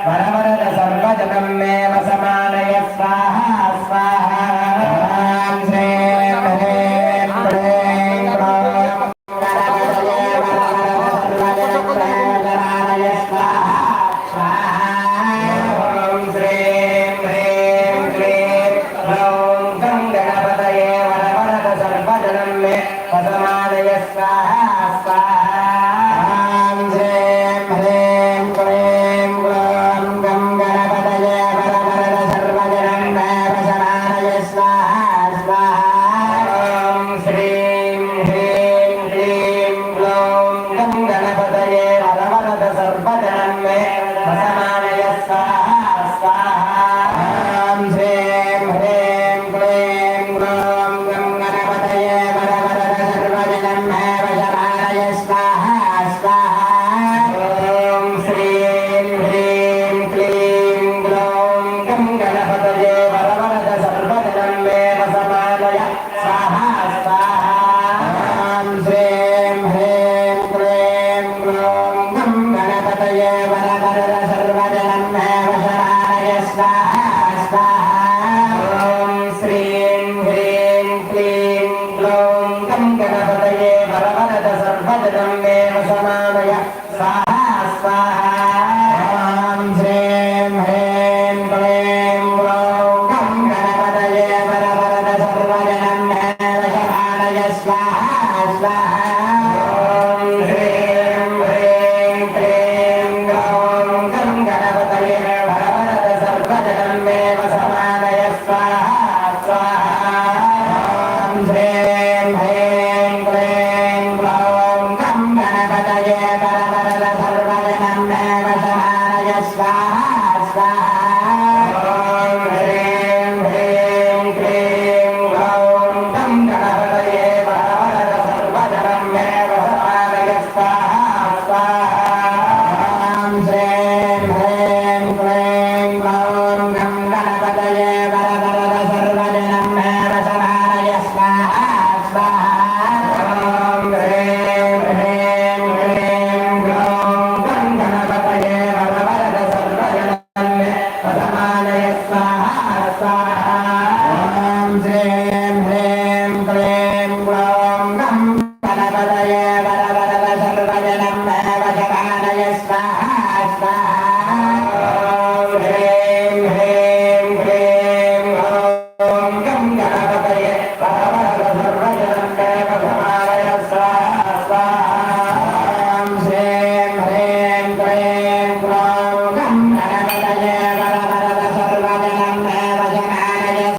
वरवरद सर्वजनं मे वसमानय स्वाहा स्वाहा ॐ श्रीं ह्रीं क्लीं ग्लौं गणपतये वरवरद स्वाहा स्वाहा ॐ श्रीं ह्रीं क्लीं ग्लौं गणपतये वरवरद सर्वजनं मे वसमानय स्वाहा स्वाहा ॐ श्रीं ह्रीं क्लीं ग्लौं गणपतये वरवरद सर्वजनं मे वसमानय स्वाहा स्वाहा ॐ श्रीं ह्रीं क्लीं ग्लौं गणपतये वरवरद सर्वजनं मे वसमानय स्वाहा स्वाहा ॐ श्रीं ह्रीं क्लीं ग्लौं गणपतये वरवरद सर्वजनं मे वसमानय स्वाहा स्वाहा ॐ श्रीं ह्रीं क्लीं ग्लौं गणपतये वरवरद सर्वजनं मे वसमानय स्वाहा स्वाहा ॐ श्रीं ह्रीं क्लीं ग्लौं गणपतये